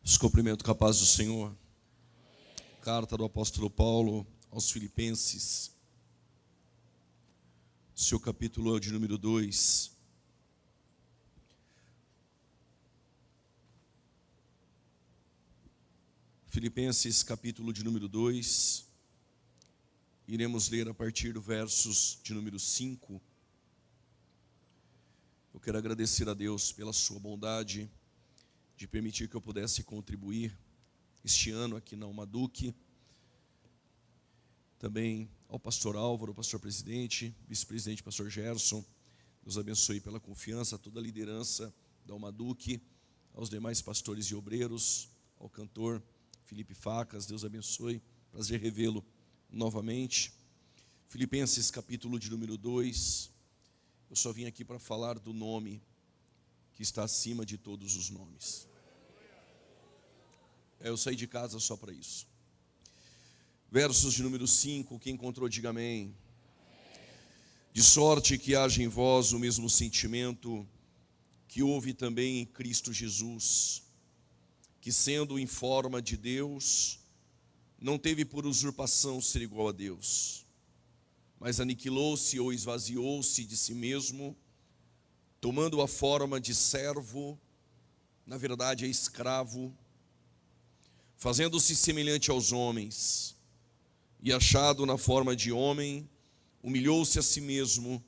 Os cumprimento com a paz do Senhor. Carta do apóstolo Paulo aos Filipenses, seu capítulo de número 2. Filipenses, capítulo de número 2. Iremos ler a partir do versos de número 5. Eu quero agradecer a Deus pela sua bondade de permitir que eu pudesse contribuir este ano aqui na Umaduc. Também ao pastor Álvaro, pastor presidente, vice-presidente, pastor Gerson. Deus abençoe pela confiança, a toda a liderança da Umaduc, aos demais pastores e obreiros, ao cantor Felipe Facas. Deus abençoe, prazer revê-lo novamente. Filipenses, capítulo de número 2. Eu só vim aqui para falar do nome que está acima de todos os nomes. Eu saí de casa só para isso. Versos de número 5, quem encontrou, diga amém. De sorte que haja em vós o mesmo sentimento que houve também em Cristo Jesus, que sendo em forma de Deus, não teve por usurpação ser igual a Deus, mas aniquilou-se ou esvaziou-se de si mesmo, tomando a forma de servo, na verdade é escravo, fazendo-se semelhante aos homens, e achado na forma de homem, humilhou-se a si mesmo,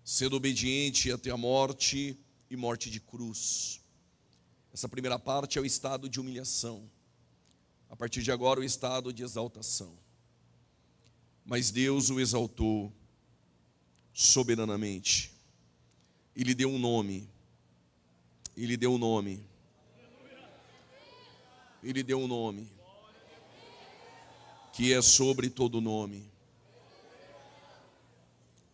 sendo obediente até a morte e morte de cruz. Essa primeira parte é o estado de humilhação. A partir de agora, o estado de exaltação. Mas Deus o exaltou soberanamente. E lhe deu um nome. Ele deu um nome. Ele deu um nome. Que é sobre todo nome.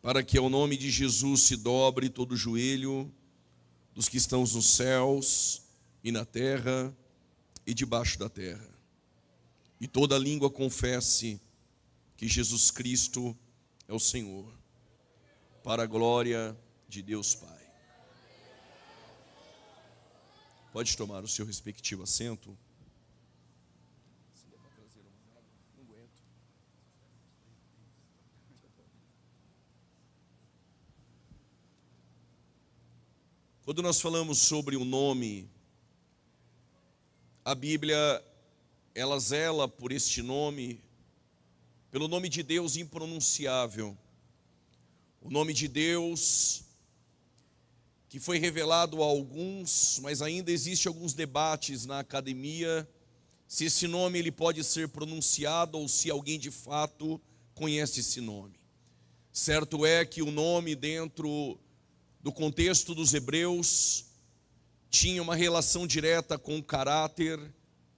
Para que ao nome de Jesus se dobre todo o joelho dos que estão nos céus e na terra e debaixo da terra. E toda língua confesse que Jesus Cristo é o Senhor, para a glória de Deus Pai. Pode tomar o seu respectivo assento. Quando nós falamos sobre o nome, a Bíblia, ela zela por este nome, pelo nome de Deus impronunciável. O nome de Deus que foi revelado a alguns, mas ainda existe alguns debates na academia, se esse nome ele pode ser pronunciado ou se alguém de fato conhece esse nome. Certo é que o nome dentro do contexto dos hebreus tinha uma relação direta com caráter,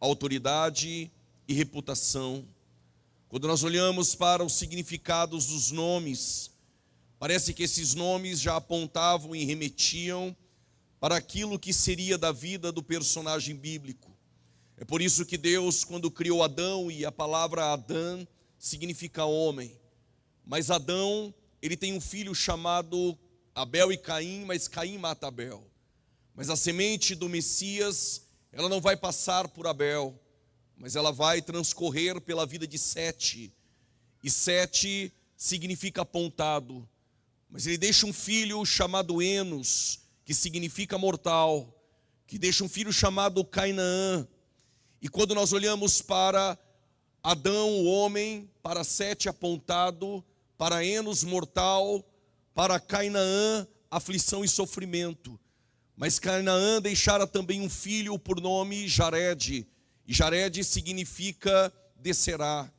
autoridade e reputação. Quando nós olhamos para os significados dos nomes, parece que esses nomes já apontavam e remetiam para aquilo que seria da vida do personagem bíblico. É por isso que Deus, quando criou Adão, e a palavra Adão significa homem, mas Adão, ele tem um filho chamado Abel e Caim, mas Caim mata Abel. Mas a semente do Messias, ela não vai passar por Abel, mas ela vai transcorrer pela vida de Sete. E Sete significa apontado. Mas ele deixa um filho chamado Enos, que significa mortal, que deixa um filho chamado Cainaã. E quando nós olhamos para Adão, o homem, para Sete, apontado, para Enos, mortal, para Cainaã, aflição e sofrimento. Mas Cainaã deixara também um filho por nome Jared, e Jared significa descerá,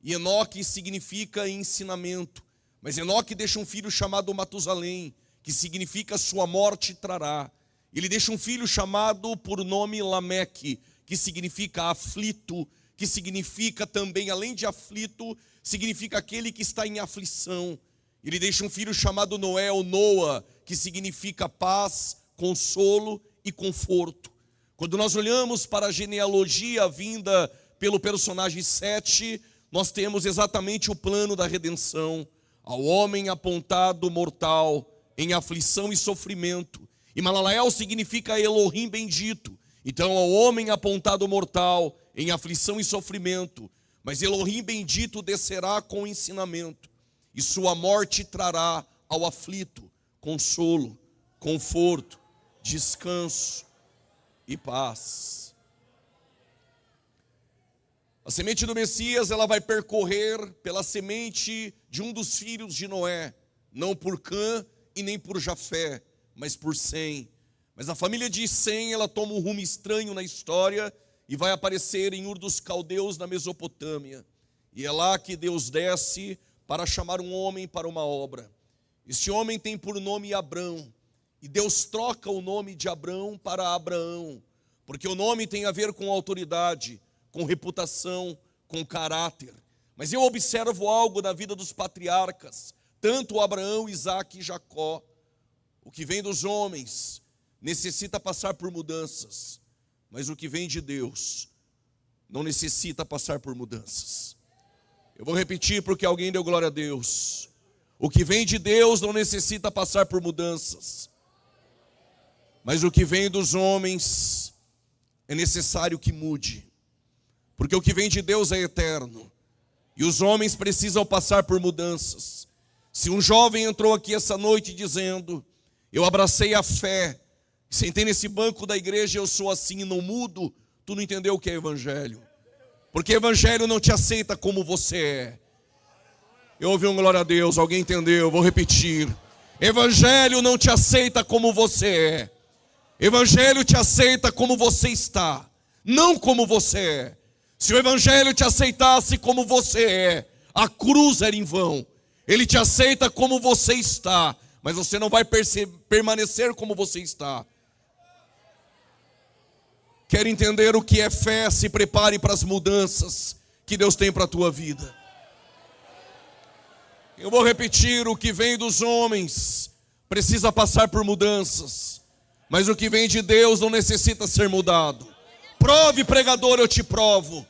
e Enoque significa ensinamento. Mas Enoque deixa um filho chamado Matusalém, que significa sua morte trará. Ele deixa um filho chamado por nome Lameque, que significa aflito, que significa também, além de aflito, significa aquele que está em aflição. Ele deixa um filho chamado Noé, ou Noa, que significa paz, consolo e conforto. Quando nós olhamos para a genealogia vinda pelo personagem Sete, nós temos exatamente o plano da redenção. Ao homem apontado mortal, em aflição e sofrimento. E Malalael significa Elohim bendito. Então ao homem apontado mortal, em aflição e sofrimento, mas Elohim bendito descerá com ensinamento, e sua morte trará ao aflito consolo, conforto, descanso e paz. A semente do Messias, ela vai percorrer pela semente de um dos filhos de Noé, não por Cã e nem por Jafé, mas por Sem. Mas a família de Sem, ela toma um rumo estranho na história e vai aparecer em Ur dos Caldeus, na Mesopotâmia. E é lá que Deus desce para chamar um homem para uma obra. Este homem tem por nome Abrão, e Deus troca o nome de Abrão para Abraão, porque o nome tem a ver com autoridade, com reputação, com caráter. Mas eu observo algo na vida dos patriarcas, tanto Abraão, Isaque e Jacó. O que vem dos homens necessita passar por mudanças, mas o que vem de Deus não necessita passar por mudanças. Eu vou repetir porque alguém deu glória a Deus. O que vem de Deus não necessita passar por mudanças, mas o que vem dos homens é necessário que mude, porque o que vem de Deus é eterno, e os homens precisam passar por mudanças. Se um jovem entrou aqui essa noite dizendo: eu abracei a fé, sentei nesse banco da igreja, eu sou assim e não mudo, tu não entendeu o que é evangelho, porque evangelho não te aceita como você é. Eu ouvi um glória a Deus, alguém entendeu? Eu vou repetir. Evangelho não te aceita como você é. Evangelho te aceita como você está, não como você é. Se o evangelho te aceitasse como você é, a cruz era em vão. Ele te aceita como você está, mas você não vai permanecer como você está. Quer entender o que é fé? Se prepare para as mudanças que Deus tem para a tua vida. Eu vou repetir: o que vem dos homens precisa passar por mudanças, mas o que vem de Deus não necessita ser mudado. Prove, pregador, eu te provo.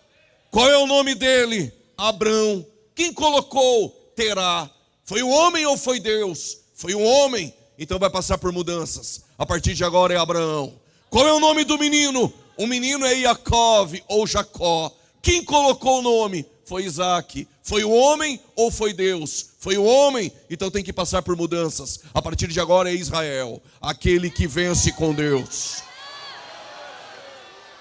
Qual é o nome dele? Abrão. Quem colocou? Terá. Foi o homem ou foi Deus? Foi um homem. Então vai passar por mudanças. A partir de agora é Abraão. Qual é o nome do menino? O menino é Iacove ou Jacó. Quem colocou o nome? Foi Isaque. Foi o homem ou foi Deus? Foi o homem, então tem que passar por mudanças. A partir de agora é Israel, aquele que vence com Deus.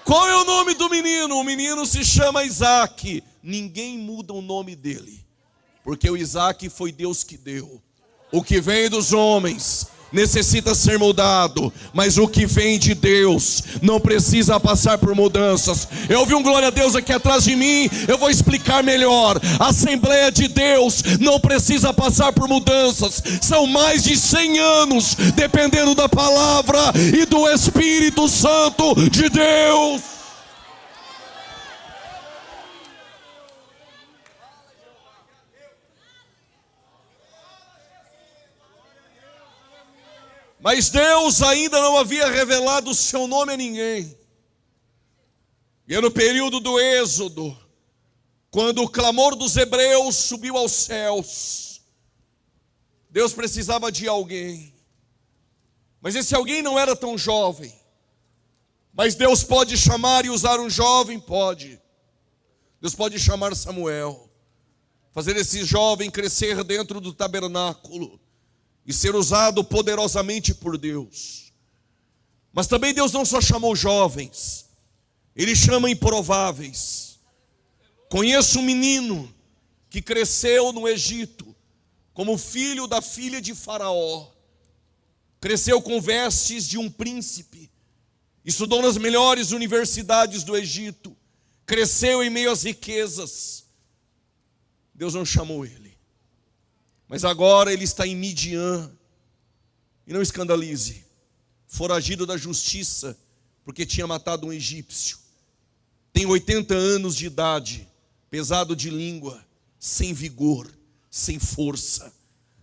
Qual é o nome do menino? O menino se chama Isaque. Ninguém muda o nome dele, porque o Isaque foi Deus que deu. O que vem dos homens necessita ser mudado, mas o que vem de Deus não precisa passar por mudanças. Eu ouvi um glória a Deus aqui atrás de mim. Eu vou explicar melhor. A Assembleia de Deus não precisa passar por mudanças. São mais de 100 anos dependendo da palavra e do Espírito Santo de Deus. Mas Deus ainda não havia revelado o seu nome a ninguém. E é no período do Êxodo, quando o clamor dos hebreus subiu aos céus, Deus precisava de alguém. Mas esse alguém não era tão jovem. Mas Deus pode chamar e usar um jovem? Pode. Deus pode chamar Samuel, fazer esse jovem crescer dentro do tabernáculo e ser usado poderosamente por Deus. Mas também Deus não só chamou jovens, Ele chama improváveis. Conheço um menino que cresceu no Egito como filho da filha de Faraó. Cresceu com vestes de um príncipe, estudou nas melhores universidades do Egito, cresceu em meio às riquezas. Deus não chamou ele. Mas agora ele está em Midian. E não escandalize, foragido da justiça, porque tinha matado um egípcio. Tem 80 anos de idade, pesado de língua, sem vigor, sem força.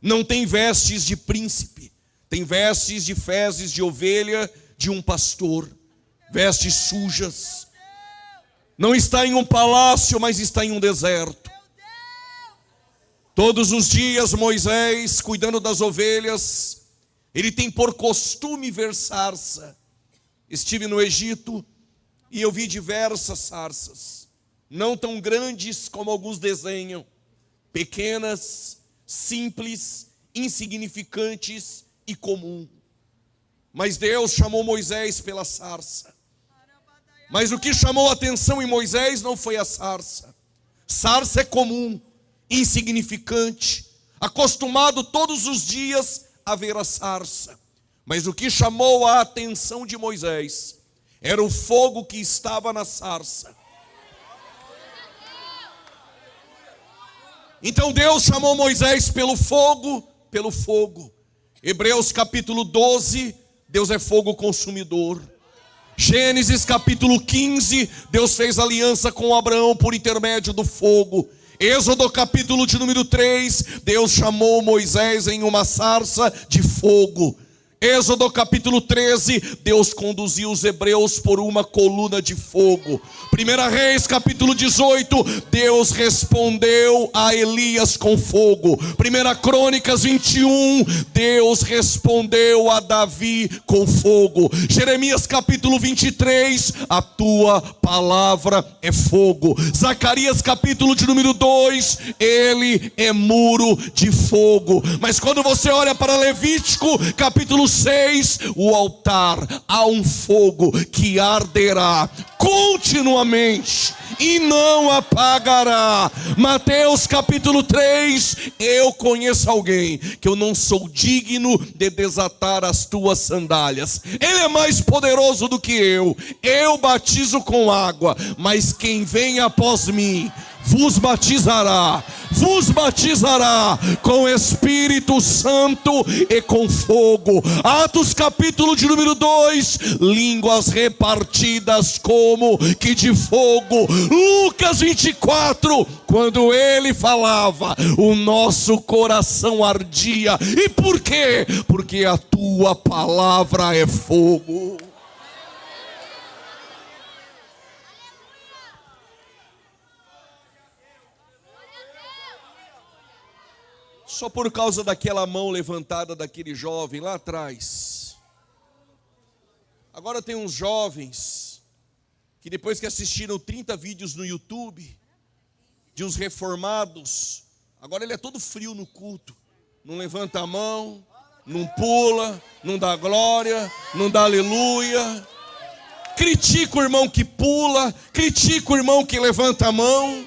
Não tem vestes de príncipe, tem vestes de fezes de ovelha de um pastor, vestes sujas. Não está em um palácio, mas está em um deserto. Todos os dias Moisés, cuidando das ovelhas, ele tem por costume ver sarça. Estive no Egito E eu vi diversas sarças, não tão grandes como alguns desenham, pequenas, simples, insignificantes e comum. Mas Deus chamou Moisés pela sarça. Mas o que chamou a atenção em Moisés não foi a sarça. Sarça é comum, insignificante, acostumado todos os dias a ver a sarça. Mas o que chamou a atenção de Moisés era o fogo que estava na sarça. Então Deus chamou Moisés pelo fogo, pelo fogo. Hebreus capítulo 12, Deus é fogo consumidor. Gênesis capítulo 15, Deus fez aliança com Abraão por intermédio do fogo. Êxodo capítulo de número 3, Deus chamou Moisés em uma sarça de fogo. Êxodo capítulo 13, Deus conduziu os hebreus por uma coluna de fogo. 1 Reis capítulo 18, Deus respondeu a Elias com fogo. 1 Crônicas 21, Deus respondeu a Davi com fogo. Jeremias capítulo 23, a tua palavra é fogo. Zacarias capítulo de número 2, ele é muro de fogo. Mas quando você olha para Levítico capítulo 6, o altar, há um fogo que arderá continuamente e não apagará. Mateus capítulo 3, eu conheço alguém que eu não sou digno de desatar as tuas sandálias. Ele é mais poderoso do que eu batizo com água, mas quem vem após mim vos batizará com Espírito Santo e com fogo. Atos capítulo de número 2, línguas repartidas como que de fogo. Lucas 24, quando ele falava, o nosso coração ardia. E por quê? Porque a tua palavra é fogo. Só por causa daquela mão levantada daquele jovem lá atrás. Agora tem uns jovens que depois que assistiram 30 vídeos no YouTube de uns reformados, agora ele é todo frio no culto. Não levanta a mão, não pula, não dá glória, não dá aleluia. Critica o irmão que pula, critica o irmão que levanta a mão.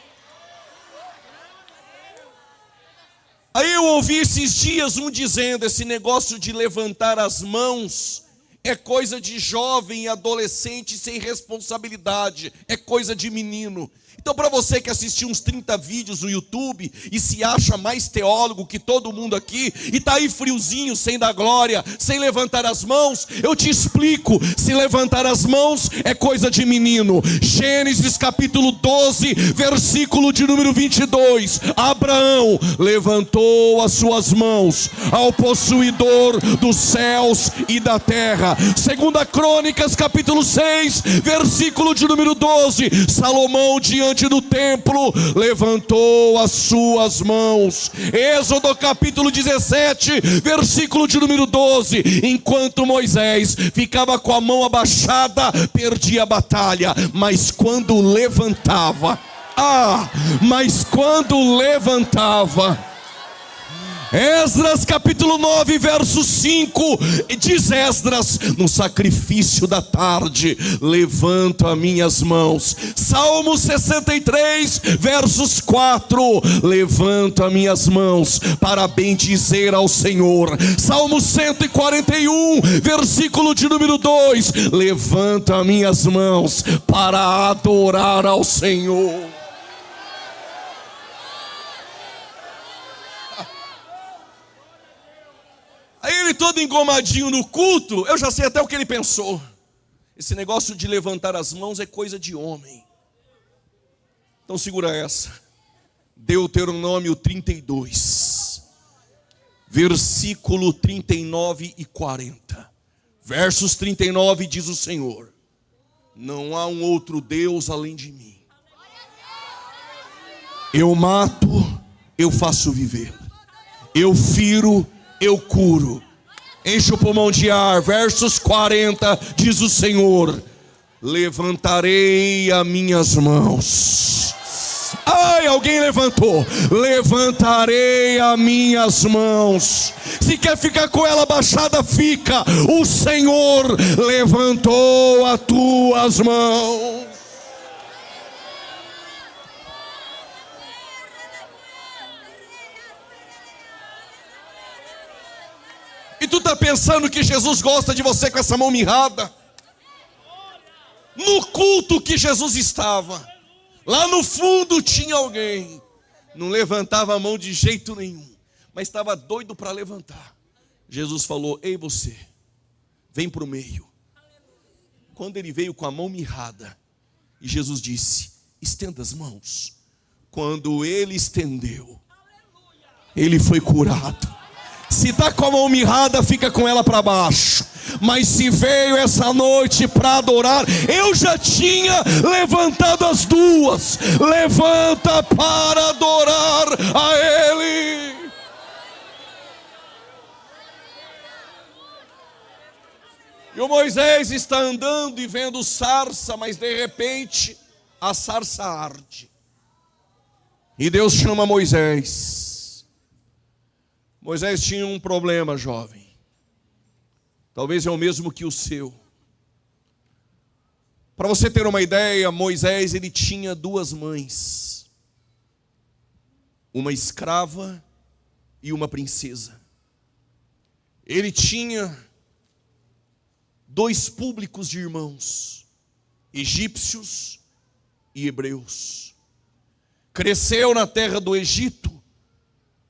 Aí eu ouvi esses dias um dizendo, esse negócio de levantar as mãos é coisa de jovem e adolescente sem responsabilidade, é coisa de menino. Então para você que assistiu uns 30 vídeos no YouTube e se acha mais teólogo que todo mundo aqui, e está aí friozinho, sem dar glória, sem levantar as mãos, eu te explico, se levantar as mãos é coisa de menino. Gênesis capítulo 12, versículo de número 22, Abraão levantou as suas mãos ao possuidor dos céus e da terra. 2 Crônicas capítulo 6, versículo de número 12, Salomão diante do templo levantou as suas mãos. Êxodo capítulo 17, versículo de número 12, enquanto Moisés ficava com a mão abaixada, perdia a batalha, mas quando levantava, Esdras capítulo 9, verso 5, diz Esdras, no sacrifício da tarde, levanto as minhas mãos. Salmo 63, versos 4, levanto as minhas mãos para bendizer ao Senhor. Salmo 141, versículo de número 2, levanto as minhas mãos para adorar ao Senhor. Aí ele todo engomadinho no culto, eu já sei até o que ele pensou. Esse negócio de levantar as mãos é coisa de homem. Então segura essa. Deuteronômio 32, versículo 39 e 40. Versos 39 diz o Senhor: não há um outro Deus além de mim. Eu mato, eu faço viver. Eu firo, eu curo. Enche o pulmão de ar. Versos 40 diz o Senhor: levantarei as minhas mãos. Ai, alguém levantou. Levantarei as minhas mãos. Se quer ficar com ela baixada, fica. O Senhor levantou as tuas mãos. E tu está pensando que Jesus gosta de você com essa mão mirrada? No culto que Jesus estava, lá no fundo tinha alguém, não levantava a mão de jeito nenhum, mas estava doido para levantar. Jesus falou: ei você, vem para o meio. Quando ele veio com a mão mirrada, e Jesus disse: estenda as mãos. Quando ele estendeu, ele foi curado. Se está com a mão mirrada, fica com ela para baixo. Mas se veio essa noite para adorar, eu já tinha levantado as duas. Levanta para adorar a Ele. E o Moisés está andando e vendo sarça, mas de repente a sarça arde. E Deus chama Moisés. Moisés tinha um problema, jovem. Talvez é o mesmo que o seu. Para você ter uma ideia, Moisés, ele tinha duas mães. Uma escrava e uma princesa. Ele tinha dois públicos de irmãos, egípcios e hebreus. Cresceu na terra do Egito,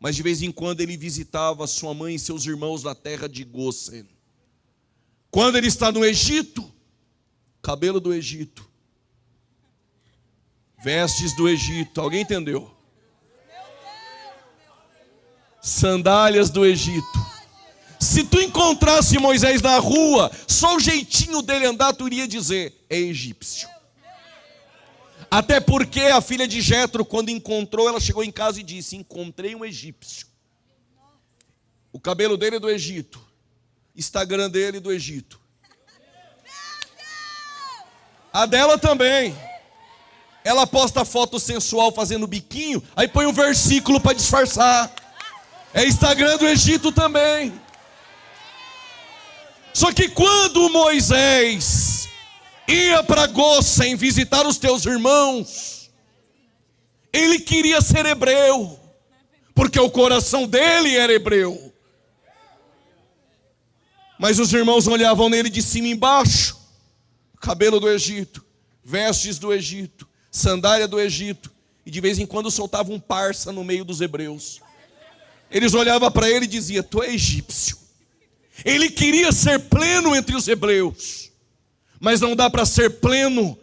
mas de vez em quando ele visitava sua mãe e seus irmãos na terra de Gósen. Quando ele está no Egito, cabelo do Egito, vestes do Egito, alguém entendeu? Sandálias do Egito. Se tu encontrasse Moisés na rua, só o jeitinho dele andar, tu iria dizer: é egípcio. Até porque a filha de Jetro, quando encontrou, ela chegou em casa e disse: encontrei um egípcio. O cabelo dele é do Egito, Instagram dele é do Egito. A dela também. Ela posta foto sensual fazendo biquinho, aí põe um versículo para disfarçar. É Instagram do Egito também. Só que quando Moisés ia para Gósen visitar os teus irmãos, ele queria ser hebreu, porque o coração dele era hebreu. Mas os irmãos olhavam nele de cima e embaixo. Cabelo do Egito, vestes do Egito, sandália do Egito, e de vez em quando soltava um parça no meio dos hebreus. Eles olhavam para ele e diziam: tu é egípcio. Ele queria ser pleno entre os hebreus, mas não dá para ser pleno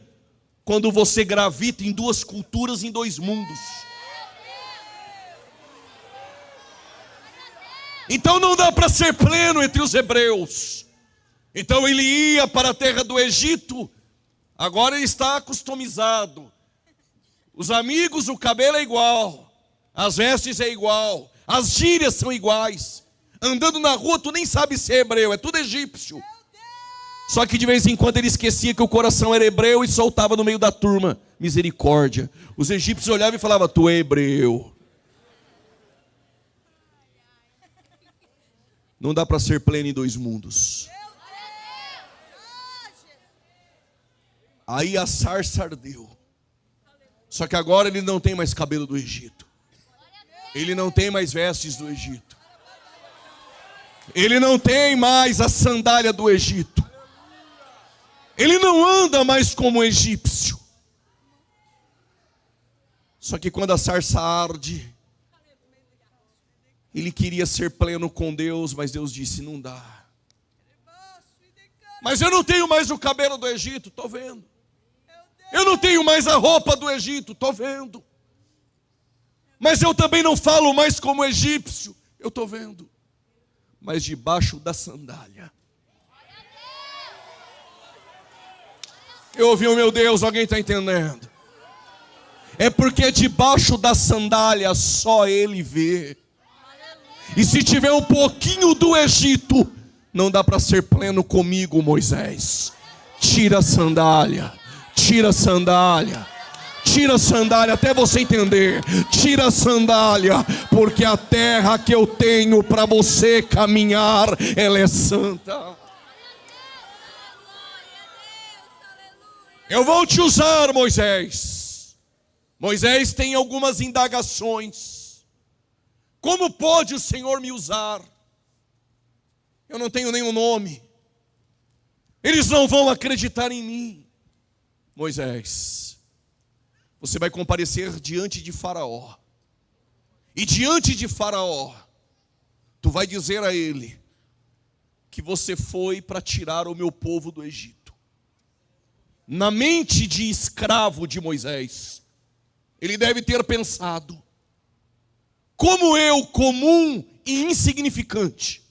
quando você gravita em duas culturas, em dois mundos. Então não dá para ser pleno entre os hebreus. Então ele ia para a terra do Egito. Agora ele está customizado. Os amigos, o cabelo é igual, as vestes é igual, as gírias são iguais. Andando na rua tu nem sabe se é hebreu, é tudo egípcio. Só que de vez em quando ele esquecia que o coração era hebreu e soltava no meio da turma: misericórdia. Os egípcios olhavam e falavam: tu é hebreu. Não dá para ser pleno em dois mundos. Aí a sarça ardeu. Só que agora ele não tem mais cabelo do Egito. Ele não tem mais vestes do Egito. Ele não tem mais a sandália do Egito. Ele não anda mais como egípcio. Só que quando a sarça arde, ele queria ser pleno com Deus, mas Deus disse: não dá. Mas eu não tenho mais o cabelo do Egito, estou vendo. Eu não tenho mais a roupa do Egito, estou vendo. Mas eu também não falo mais como egípcio, eu estou vendo. Mas debaixo da sandália. Eu ouvi, oh meu Deus, alguém está entendendo? É porque debaixo da sandália só ele vê. E se tiver um pouquinho do Egito, não dá para ser pleno comigo, Moisés. Tira a sandália, tira a sandália, tira a sandália até você entender. Tira a sandália, porque a terra que eu tenho para você caminhar, ela é santa. Eu vou te usar, Moisés. Moisés tem algumas indagações. Como pode o Senhor me usar? Eu não tenho nenhum nome. Eles não vão acreditar em mim. Moisés, você vai comparecer diante de Faraó. E diante de Faraó, tu vai dizer a ele que você foi para tirar o meu povo do Egito. Na mente de escravo de Moisés, ele deve ter pensado: como eu, comum e insignificante,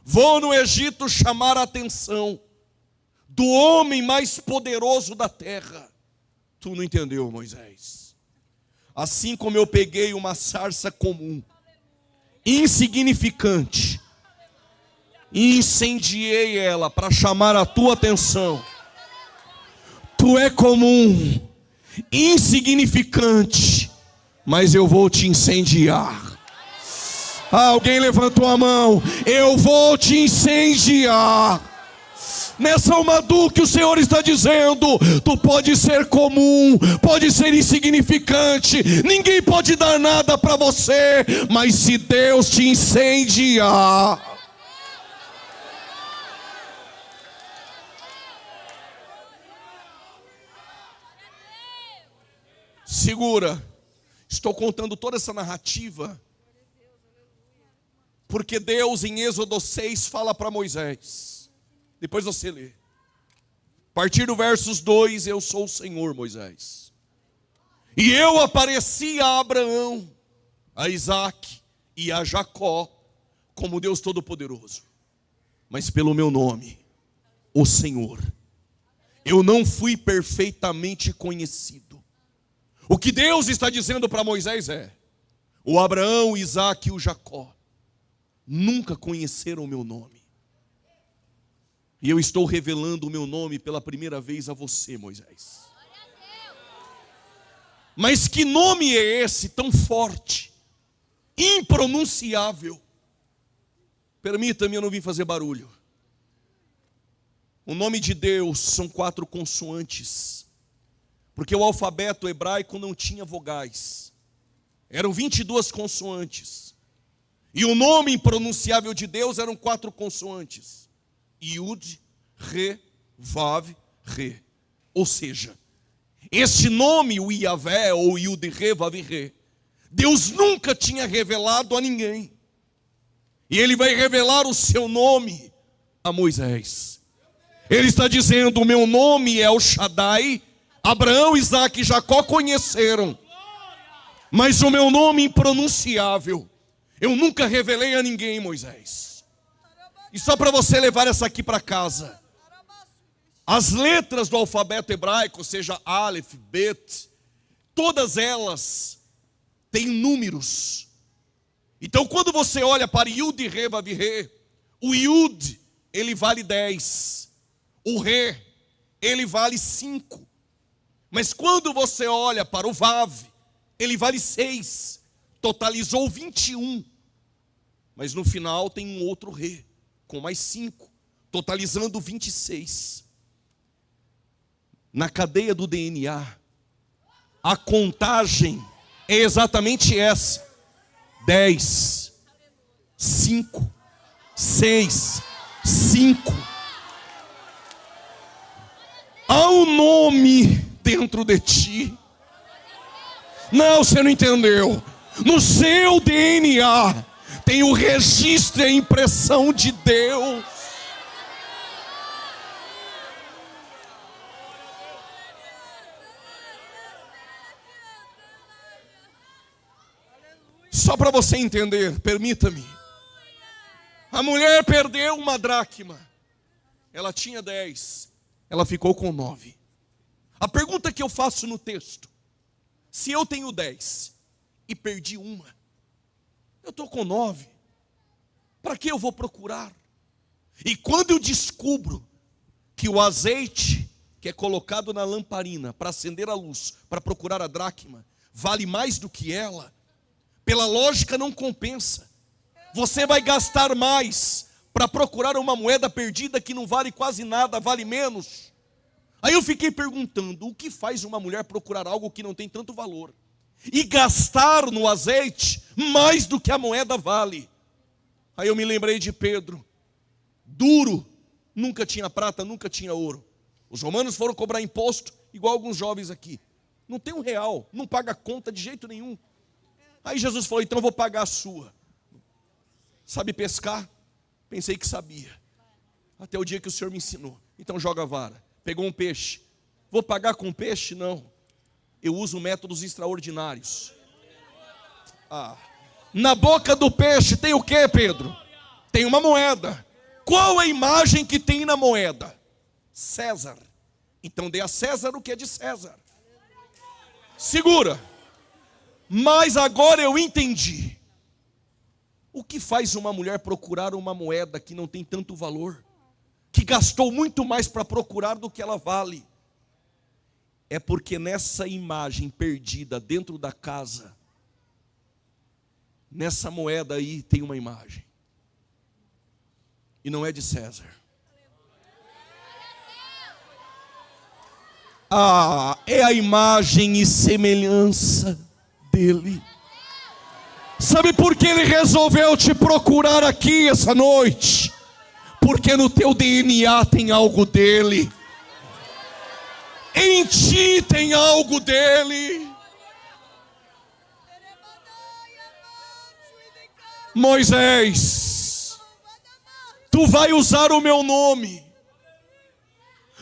vou no Egito chamar a atenção do homem mais poderoso da terra? Tu não entendeu, Moisés. Assim como eu peguei uma sarça comum, insignificante, e incendiei ela para chamar a tua atenção. Tu é comum, insignificante, mas eu vou te incendiar. Alguém levantou a mão. Eu vou te incendiar. Nessa Almadu que o Senhor está dizendo: tu pode ser comum, pode ser insignificante, ninguém pode dar nada para você, mas se Deus te incendiar, segura. Estou contando toda essa narrativa porque Deus em Êxodo 6 fala para Moisés. Depois você lê. A partir do versos 2, eu sou o Senhor, Moisés. E eu apareci a Abraão, a Isaac e a Jacó como Deus Todo-Poderoso. Mas pelo meu nome, o Senhor, eu não fui perfeitamente conhecido. O que Deus está dizendo para Moisés é: o Abraão, o Isaac e o Jacó nunca conheceram o meu nome. E eu estou revelando o meu nome pela primeira vez a você, Moisés. Mas que nome é esse tão forte, impronunciável? Permita-me, eu não vim fazer barulho. O nome de Deus são 4 consoantes, porque o alfabeto hebraico não tinha vogais. Eram 22 consoantes. E o nome impronunciável de Deus eram 4 consoantes: Yud, Re, Vav, Re. Ou seja, este nome, o Iavé, ou Yud, Re, Vav, Re, Deus nunca tinha revelado a ninguém. E Ele vai revelar o seu nome a Moisés. Ele está dizendo: o meu nome é El Shaddai. Abraão, Isaac e Jacó conheceram, mas o meu nome impronunciável eu nunca revelei a ninguém, Moisés. E só para você levar essa aqui para casa, as letras do alfabeto hebraico, seja Aleph, Bet, todas elas têm números. Então quando você olha para Yud, Re, Vav, Re, o Yud, ele vale 10. O Re, ele vale 5. Mas quando você olha para o Vav, ele vale 6. Totalizou 21. Mas no final tem um outro Re, com mais 5, totalizando 26. Na cadeia do DNA, a contagem é exatamente essa: 10, 5, 6, 5. Há um nome dentro de ti. Não, você não entendeu. No seu DNA tem o registro e a impressão de Deus. Só para você entender, permita-me. A mulher perdeu uma dracma. Ela tinha 10. Ela ficou com 9. A pergunta que eu faço no texto: se eu tenho 10 e perdi uma, eu estou com 9, para que eu vou procurar? E quando eu descubro que o azeite que é colocado na lamparina para acender a luz, para procurar a dracma, vale mais do que ela, pela lógica não compensa. Você vai gastar mais para procurar uma moeda perdida que não vale quase nada, vale menos. Aí eu fiquei perguntando, o que faz uma mulher procurar algo que não tem tanto valor e gastar no azeite mais do que a moeda vale? Aí eu me lembrei de Pedro, duro, nunca tinha prata, nunca tinha ouro. Os romanos foram cobrar imposto, igual alguns jovens aqui. Não tem R$1, não paga conta de jeito nenhum. Aí Jesus falou, então eu vou pagar a sua. Sabe pescar? Pensei que sabia. Até o dia que o Senhor me ensinou. Então joga a vara. Pegou um peixe. Vou pagar com peixe? Não. Eu uso métodos extraordinários. Na boca do peixe tem o que, Pedro? Tem uma moeda. Qual a imagem que tem na moeda? César. Então dê a César o que é de César. Segura. Mas agora eu entendi. O que faz uma mulher procurar uma moeda que não tem tanto valor, que gastou muito mais para procurar do que ela vale? É porque nessa imagem perdida dentro da casa, nessa moeda aí tem uma imagem. E não é de César. É a imagem e semelhança dele. Sabe por que ele resolveu te procurar aqui essa noite? Porque no teu DNA tem algo dele. Em ti tem algo dele. Moisés, tu vai usar o meu nome.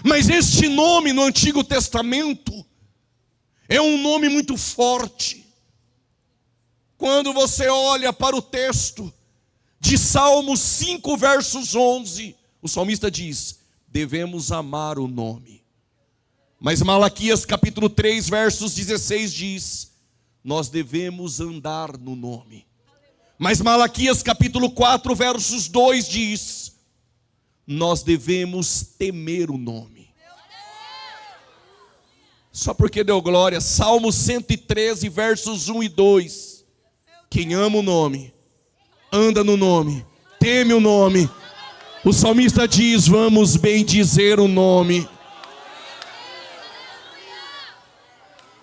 Mas este nome no Antigo Testamento é um nome muito forte. Quando você olha para o texto de Salmos 5, versos 11, o salmista diz, devemos amar o nome. Mas Malaquias capítulo 3, versos 16 diz, nós devemos andar no nome. Mas Malaquias capítulo 4, versos 2 diz, nós devemos temer o nome. Só porque deu glória. Salmo 113, versos 1 e 2. Quem ama o nome, anda no nome, teme o nome. O salmista diz, vamos bendizer o nome.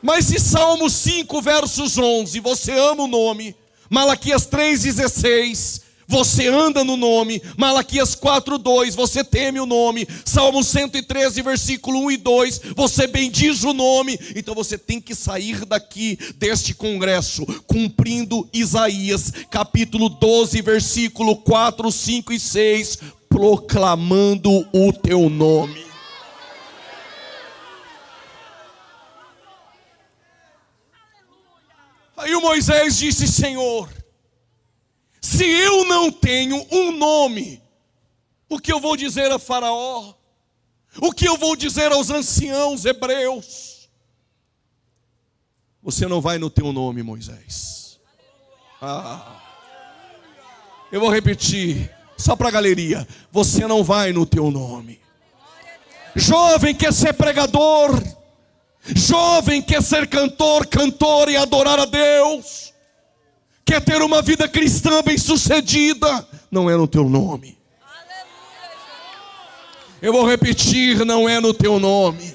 Mas se Salmo 5, versos 11, você ama o nome. Malaquias 3,16, você anda no nome. Malaquias 4,2, você teme o nome. Salmo 113, versículo 1 e 2, você bendiz o nome. Então você tem que sair daqui, deste congresso, cumprindo Isaías, capítulo 12, versículo 4, 5 e 6, proclamando o teu nome. Aí o Moisés disse, Senhor, se eu não tenho um nome, o que eu vou dizer a Faraó? O que eu vou dizer aos anciãos hebreus? Você não vai no teu nome, Moisés. Eu vou repetir, só para a galeria. Você não vai no teu nome. Jovem quer ser pregador, jovem quer ser cantor, cantora e adorar a Deus, quer ter uma vida cristã bem-sucedida, não é no teu nome. Eu vou repetir, não é no teu nome.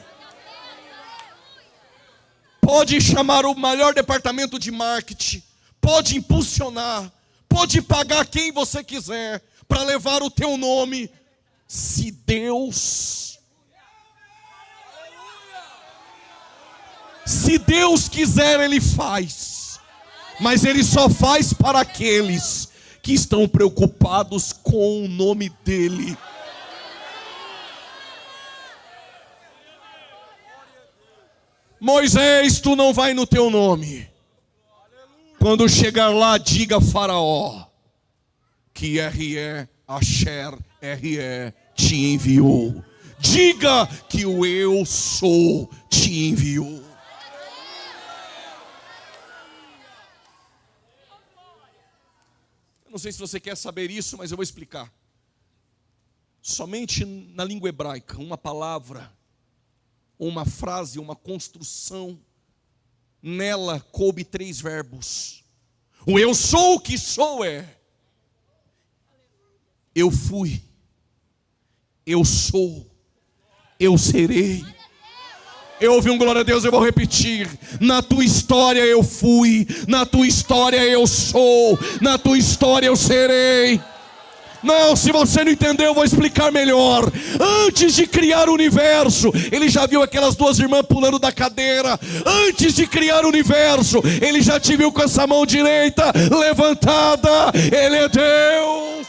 Pode chamar o melhor departamento de marketing, pode impulsionar, pode pagar quem você quiser para levar o teu nome. Se Deus quiser, Ele faz. Mas Ele só faz para aqueles que estão preocupados com o nome dEle. Moisés, tu não vai no teu nome. Quando chegar lá, diga a Faraó que R.E. Asher R.E. te enviou. Diga que o Eu Sou te enviou. Não sei se você quer saber isso, mas eu vou explicar. Somente na língua hebraica, uma palavra, uma frase, uma construção, nela coube 3 verbos. O eu sou o que sou é: eu fui, eu sou, eu serei. Eu ouvi um glória a Deus, eu vou repetir. Na tua história eu fui, na tua história eu sou, na tua história eu serei. Não, se você não entendeu, eu vou explicar melhor. Antes de criar o universo, ele já viu aquelas 2 irmãs pulando da cadeira. Antes de criar o universo, ele já te viu com essa mão direita levantada. Ele é Deus.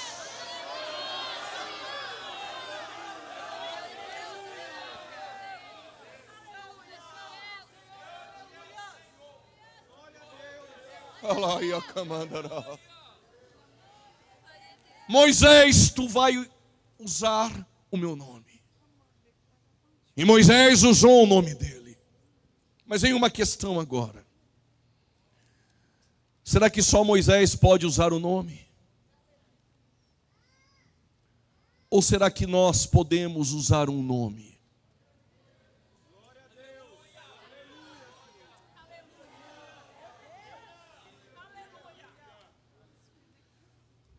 Moisés, tu vai usar o meu nome. E Moisés usou o nome dele. Mas vem uma questão agora. Será que só Moisés pode usar o nome? Ou será que nós podemos usar um nome?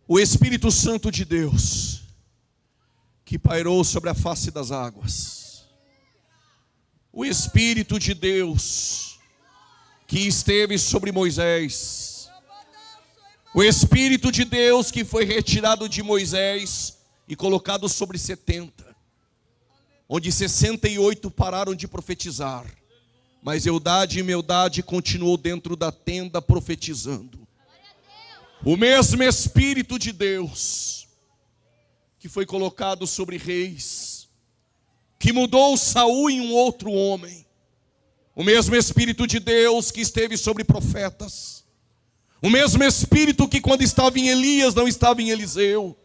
O Espírito Santo de Deus, que pairou sobre a face das águas. O Espírito de Deus, que esteve sobre Moisés. O Espírito de Deus, que foi retirado de Moisés e colocado sobre 70. Onde 68 pararam de profetizar. Mas Eldade e Meldade continuou dentro da tenda profetizando. O mesmo Espírito de Deus que foi colocado sobre reis, que mudou Saul em um outro homem. O mesmo Espírito de Deus que esteve sobre profetas. O mesmo Espírito que quando estava em Elias não estava em Eliseu,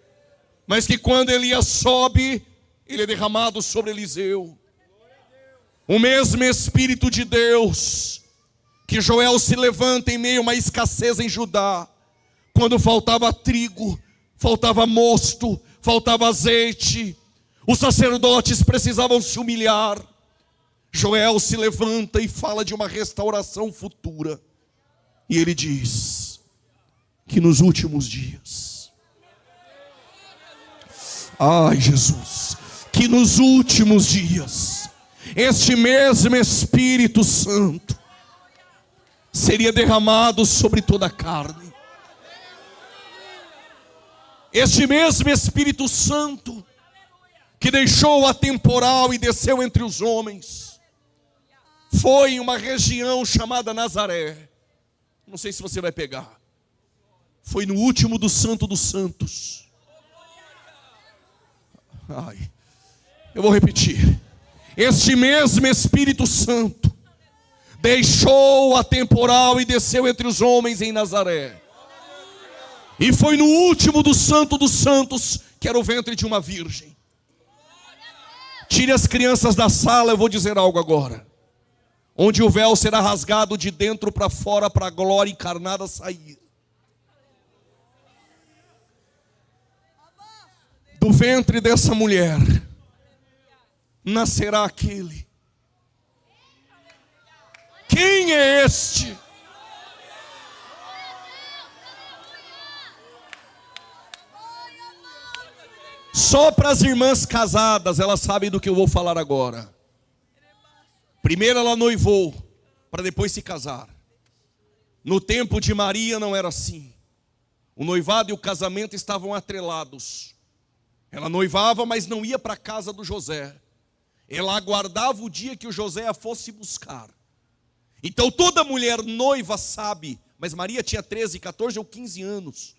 mas que quando Elias sobe, ele é derramado sobre Eliseu. O mesmo Espírito de Deus que Joel se levanta em meio a uma escassez em Judá. Quando faltava trigo, faltava mosto, faltava azeite, os sacerdotes precisavam se humilhar. Joel se levanta e fala de uma restauração futura. E ele diz que nos últimos dias, ai Jesus, que nos últimos dias, este mesmo Espírito Santo seria derramado sobre toda a carne. Este mesmo Espírito Santo que deixou a temporal e desceu entre os homens, foi em uma região chamada Nazaré. Não sei se você vai pegar. Foi no último do Santo dos Santos. Ai, eu vou repetir. Este mesmo Espírito Santo deixou a temporal e desceu entre os homens em Nazaré. E foi no último do Santo dos Santos, que era o ventre de uma virgem. Tire as crianças da sala, eu vou dizer algo agora. Onde o véu será rasgado de dentro para fora, para a glória encarnada sair. Do ventre dessa mulher nascerá aquele. Quem é este? Só para as irmãs casadas, elas sabem do que eu vou falar agora. Primeiro ela noivou, para depois se casar. No tempo de Maria não era assim. O noivado e o casamento estavam atrelados. Ela noivava, mas não ia para a casa do José. Ela aguardava o dia que o José a fosse buscar. Então toda mulher noiva sabe, mas Maria tinha 13, 14 ou 15 anos.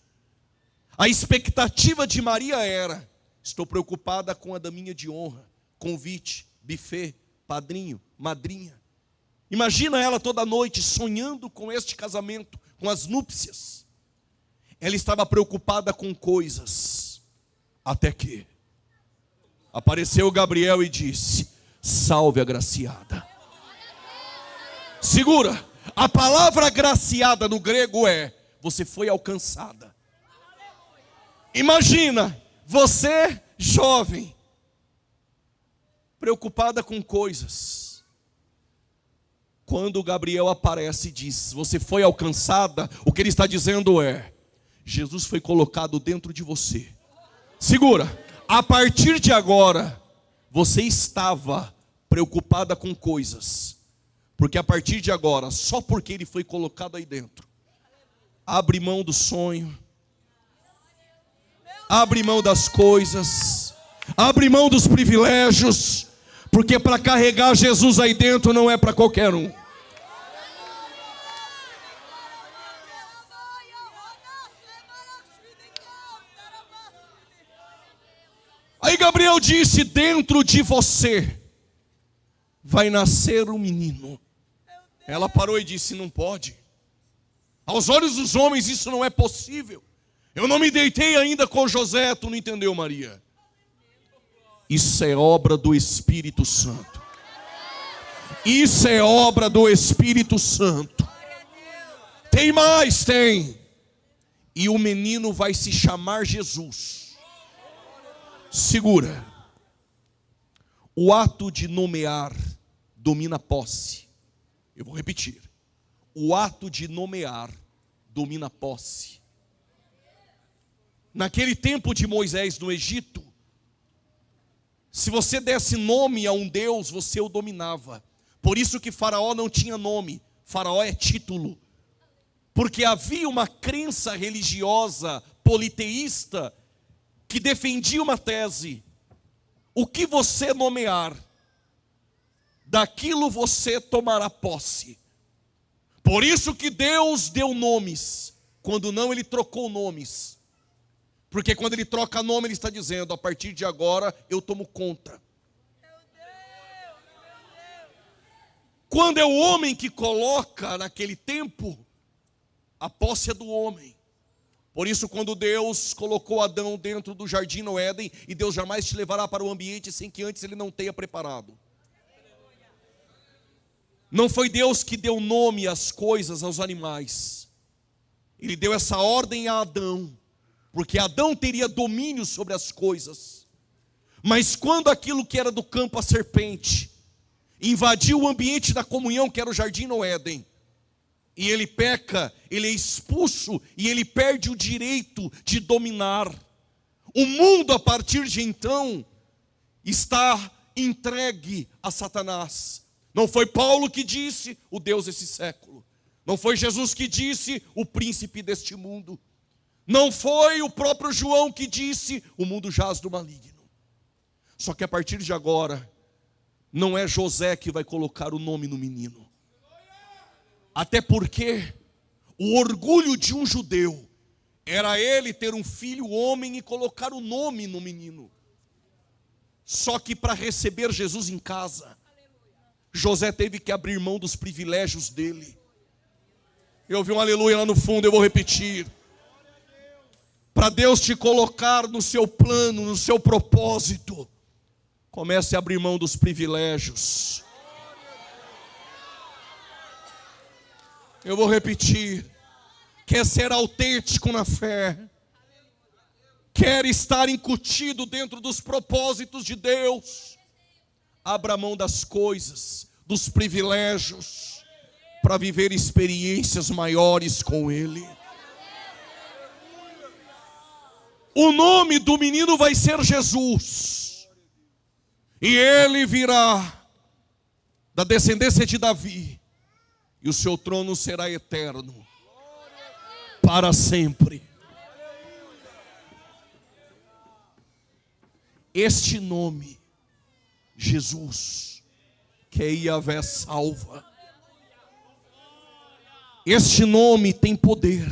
A expectativa de Maria era: estou preocupada com a daminha de honra, convite, buffet, padrinho, madrinha. Imagina ela toda noite sonhando com este casamento, com as núpcias. Ela estava preocupada com coisas, até que apareceu Gabriel e disse: salve a agraciada. Segura, a palavra agraciada no grego é: você foi alcançada. Imagina, você jovem, preocupada com coisas. Quando Gabriel aparece e diz: você foi alcançada, o que ele está dizendo é: Jesus foi colocado dentro de você. Segura, a partir de agora, você estava preocupada com coisas, porque a partir de agora, só porque ele foi colocado aí dentro, abre mão do sonho, abre mão das coisas, abre mão dos privilégios, porque para carregar Jesus aí dentro não é para qualquer um. Aí Gabriel disse: dentro de você vai nascer um menino. Ela parou e disse: não pode. Aos olhos dos homens isso não é possível. Eu não me deitei ainda com José. Tu não entendeu, Maria? Isso é obra do Espírito Santo. Isso é obra do Espírito Santo. Tem mais, tem. E o menino vai se chamar Jesus. Segura. O ato de nomear domina a posse. Eu vou repetir. O ato de nomear domina a posse. Naquele tempo de Moisés no Egito, se você desse nome a um Deus, você o dominava. Por isso que Faraó não tinha nome. Faraó é título. Porque havia uma crença religiosa politeísta que defendia uma tese: o que você nomear, daquilo você tomará posse. Por isso que Deus deu nomes, quando não ele trocou nomes. Porque quando ele troca nome, ele está dizendo: a partir de agora eu tomo conta. Quando é o homem que coloca naquele tempo, a posse é do homem. Por isso, quando Deus colocou Adão dentro do jardim no Éden, e Deus jamais te levará para o ambiente sem que antes ele não tenha preparado. Não foi Deus que deu nome às coisas, aos animais. Ele deu essa ordem a Adão, porque Adão teria domínio sobre as coisas. Mas quando aquilo que era do campo, a serpente, invadiu o ambiente da comunhão, que era o jardim no Éden, e ele peca, ele é expulso e ele perde o direito de dominar. O mundo a partir de então está entregue a Satanás. Não foi Paulo que disse o Deus desse século. Não foi Jesus que disse o príncipe deste mundo. Não foi o próprio João que disse o mundo jaz do maligno. Só que a partir de agora, não é José que vai colocar o nome no menino. Até porque o orgulho de um judeu era ele ter um filho homem e colocar o nome no menino. Só que para receber Jesus em casa, José teve que abrir mão dos privilégios dele. Eu ouvi um aleluia lá no fundo, eu vou repetir. Para Deus te colocar no seu plano, no seu propósito, comece a abrir mão dos privilégios. Eu vou repetir. Quer ser autêntico na fé, quer estar incutido dentro dos propósitos de Deus, abra mão das coisas, dos privilégios, para viver experiências maiores com Ele. O nome do menino vai ser Jesus, e ele virá da descendência de Davi, e o seu trono será eterno, para sempre. Este nome, Jesus, que é Yahvé salva. Este nome tem poder.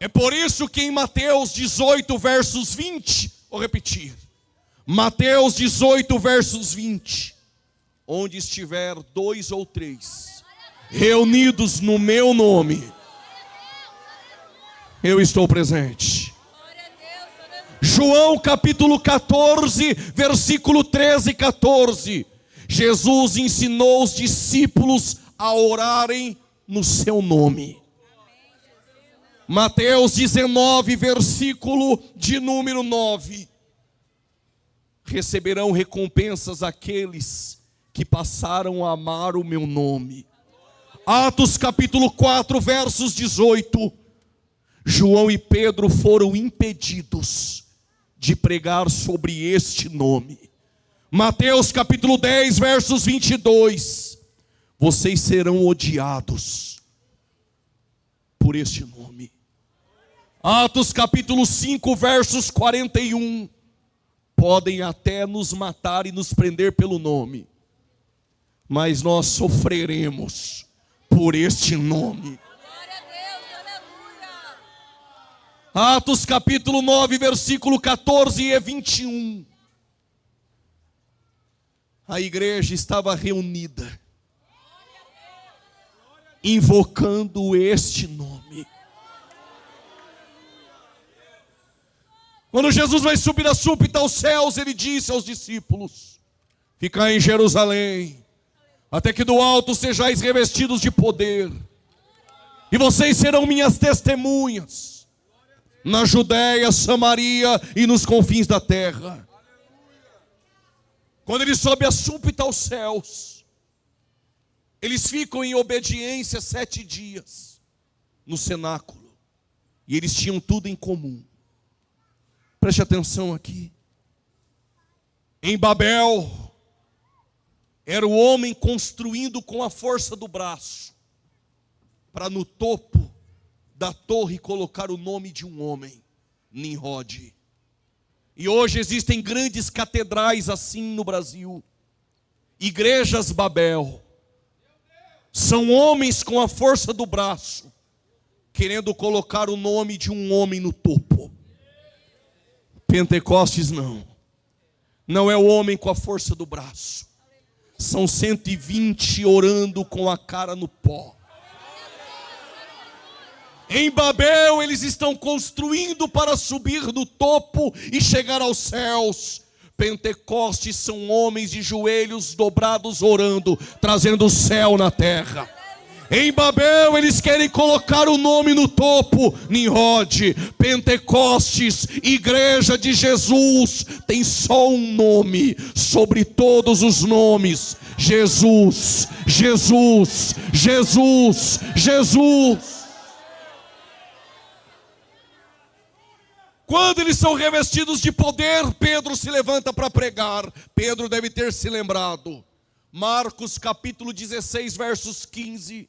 É por isso que em Mateus 18, versos 20, vou repetir. Mateus 18, versos 20. Onde estiver 2 ou 3 reunidos no meu nome, eu estou presente. João capítulo 14, versículo 13 e 14. Jesus ensinou os discípulos a orarem no seu nome. Mateus 19, versículo de número 9. Receberão recompensas aqueles que passaram a amar o meu nome. Atos capítulo 4, versos 18. João e Pedro foram impedidos de pregar sobre este nome. Mateus capítulo 10, versos 22. Vocês serão odiados por este nome. Atos capítulo 5, versos 41. Podem até nos matar e nos prender pelo nome, mas nós sofreremos por este nome. Glória a Deus, aleluia. Atos capítulo 9, versículo 14 e 21. A igreja estava reunida, invocando este nome. Quando Jesus vai subir a súbita aos céus, ele disse aos discípulos: ficai em Jerusalém, até que do alto sejais revestidos de poder, e vocês serão minhas testemunhas, na Judéia, Samaria e nos confins da terra. Quando ele sobe a súbita aos céus, eles ficam em obediência 7 dias, no cenáculo, e eles tinham tudo em comum. Preste atenção aqui. Em Babel, era o homem construindo com a força do braço, para no topo da torre colocar o nome de um homem, Nimrod. E hoje existem grandes catedrais assim no Brasil, igrejas Babel. São homens com a força do braço, querendo colocar o nome de um homem no topo. Pentecostes não é o homem com a força do braço. São 120 orando com a cara no pó. Em Babel eles estão construindo para subir no topo e chegar aos céus. Pentecostes são homens de joelhos dobrados orando, trazendo o céu na terra. Em Babel eles querem colocar o nome no topo, Nimrod. Pentecostes, igreja de Jesus, tem só um nome sobre todos os nomes: Jesus, Jesus, Jesus, Jesus. Quando eles são revestidos de poder, Pedro se levanta para pregar. Pedro deve ter se lembrado. Marcos capítulo 16, versos 15.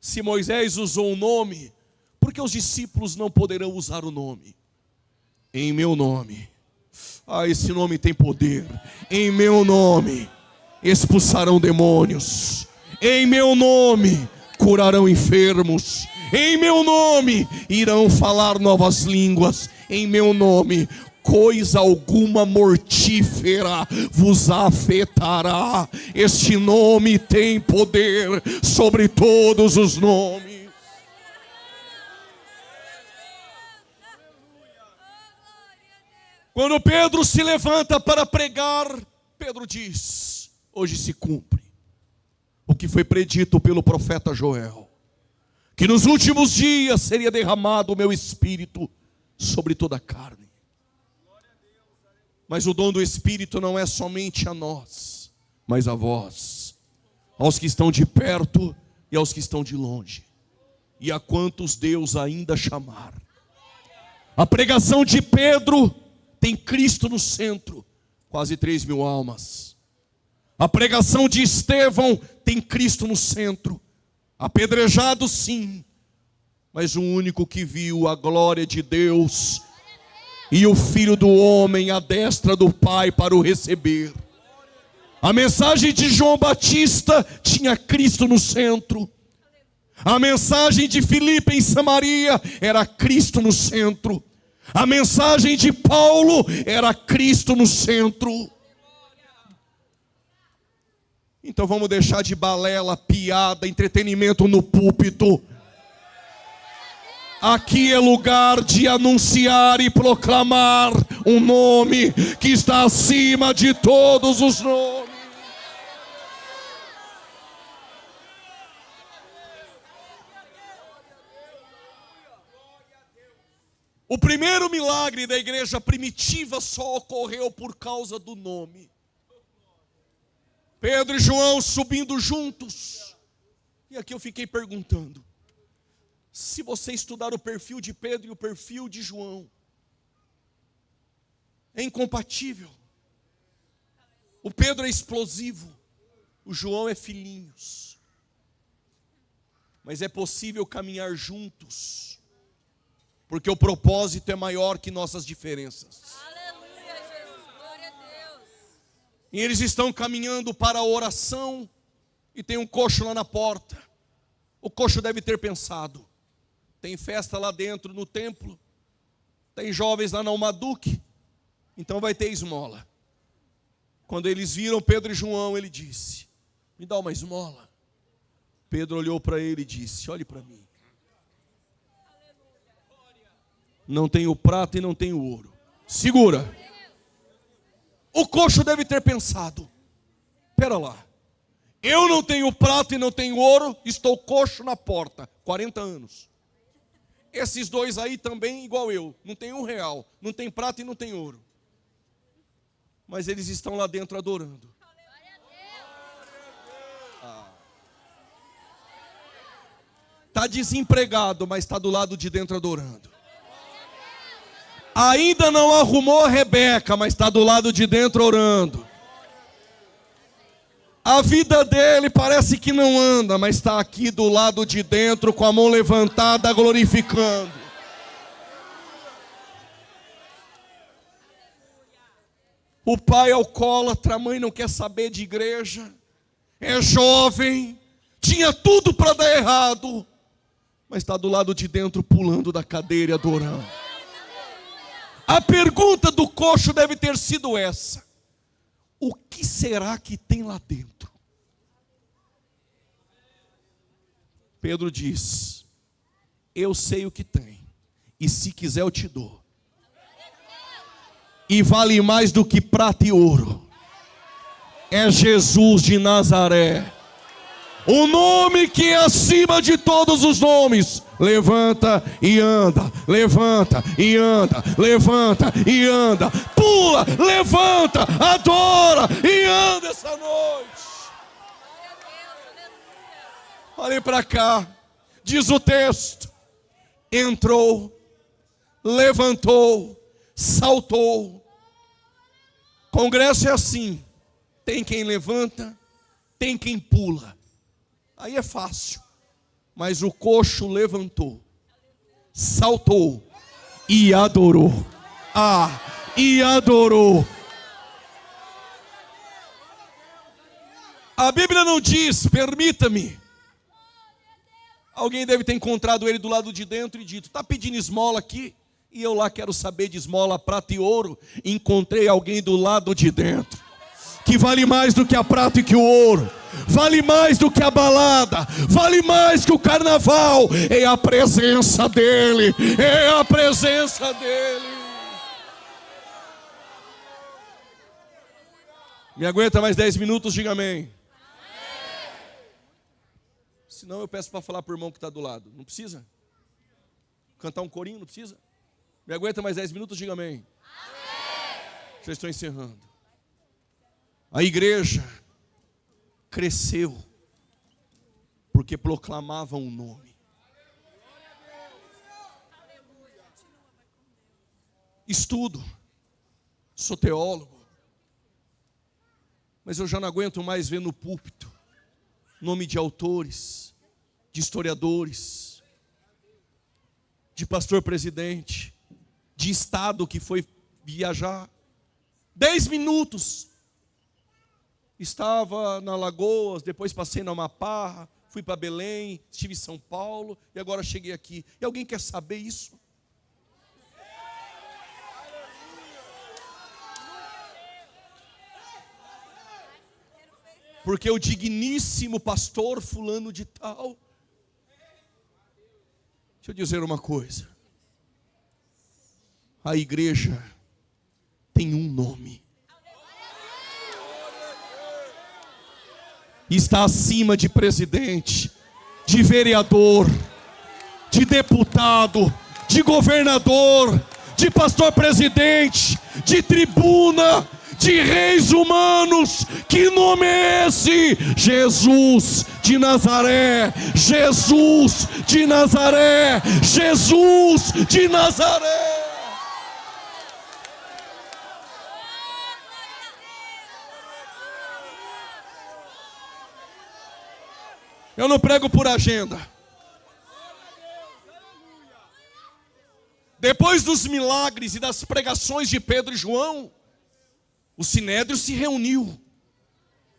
Se Moisés usou o nome, por que os discípulos não poderão usar o nome? Em meu nome. Esse nome tem poder. Em meu nome expulsarão demônios. Em meu nome curarão enfermos. Em meu nome irão falar novas línguas. Em meu nome coisa alguma mortífera vos afetará. Este nome tem poder sobre todos os nomes. Quando Pedro se levanta para pregar, Pedro diz: hoje se cumpre o que foi predito pelo profeta Joel, que nos últimos dias seria derramado o meu espírito sobre toda a carne. Mas o dom do Espírito não é somente a nós, mas a vós, aos que estão de perto e aos que estão de longe, e a quantos Deus ainda chamar. A pregação de Pedro tem Cristo no centro, quase 3.000 almas. A pregação de Estevão tem Cristo no centro, apedrejado sim, mas o único que viu a glória de Deus e o Filho do Homem à destra do Pai para o receber. A mensagem de João Batista tinha Cristo no centro. A mensagem de Filipe em Samaria era Cristo no centro. A mensagem de Paulo era Cristo no centro. Então vamos deixar de balela, piada, entretenimento no púlpito. Aqui é lugar de anunciar e proclamar um nome que está acima de todos os nomes. O primeiro milagre da igreja primitiva só ocorreu por causa do nome. Pedro e João subindo juntos. E aqui eu fiquei perguntando, se você estudar o perfil de Pedro e o perfil de João, é incompatível. O Pedro é explosivo, o João é filhinhos. Mas é possível caminhar juntos, porque o propósito é maior que nossas diferenças. Aleluia, Jesus. Glória a Deus. E eles estão caminhando para a oração, e tem um coxo lá na porta. O coxo deve ter pensado, tem festa lá dentro no templo, tem jovens lá na Almaduque, então vai ter esmola. Quando eles viram Pedro e João, ele disse, me dá uma esmola. Pedro olhou para ele e disse, olhe para mim. Não tenho prata e não tenho ouro. Segura. O coxo deve ter pensado, espera lá, eu não tenho prata e não tenho ouro, estou coxo na porta, 40 anos. Esses dois aí também igual eu, não tem R$1, não tem prata e não tem ouro. Mas eles estão lá dentro adorando. Está desempregado, mas está do lado de dentro adorando. Ainda não arrumou a Rebeca, mas está do lado de dentro orando. A vida dele parece que não anda, mas está aqui do lado de dentro com a mão levantada glorificando. O pai é alcoólatra, a mãe não quer saber de igreja, é jovem, tinha tudo para dar errado, mas está do lado de dentro pulando da cadeira e adorando. A pergunta do coxo deve ter sido essa: o que será que tem lá dentro? Pedro diz, eu sei o que tem, e se quiser eu te dou. E vale mais do que prata e ouro. É Jesus de Nazaré. O nome que é acima de todos os nomes. Levanta e anda, levanta e anda, levanta e anda. Pula, levanta, adora e anda essa noite. Glória a Deus. Aleluia. Olhem para cá, diz o texto. Entrou, levantou, saltou. Congresso é assim, tem quem levanta, tem quem pula. Aí é fácil. Mas o coxo levantou, saltou e adorou. E adorou. A Bíblia não diz, permita-me. Alguém deve ter encontrado ele do lado de dentro e dito, está pedindo esmola aqui? E eu lá quero saber de esmola, prata e ouro. Encontrei alguém do lado de dentro, que vale mais do que a prata e que o ouro. Vale mais do que a balada, vale mais que o carnaval. É a presença dele, é a presença dele. Me aguenta mais 10 minutos, diga amém. Senão eu peço para falar para o irmão que está do lado. Não precisa? Cantar um corinho, não precisa? Me aguenta mais 10 minutos, diga amém. Já estou encerrando. A igreja cresceu porque proclamava um nome. Estudo, sou teólogo, mas eu já não aguento mais ver no púlpito nome de autores, de historiadores, de pastor presidente, de estado que foi viajar. 10 minutos. Estava na Lagoas, depois passei na Amapá, fui para Belém, estive em São Paulo e agora cheguei aqui. E alguém quer saber isso? Porque o digníssimo pastor fulano de tal. Deixa eu dizer uma coisa. A igreja tem um nome. Está acima de presidente, de vereador, de deputado, de governador, de pastor presidente, de tribuna, de reis humanos. Que nome é esse? Jesus de Nazaré, Jesus de Nazaré, Jesus de Nazaré. Eu não prego por agenda. Depois dos milagres e das pregações de Pedro e João, o sinédrio se reuniu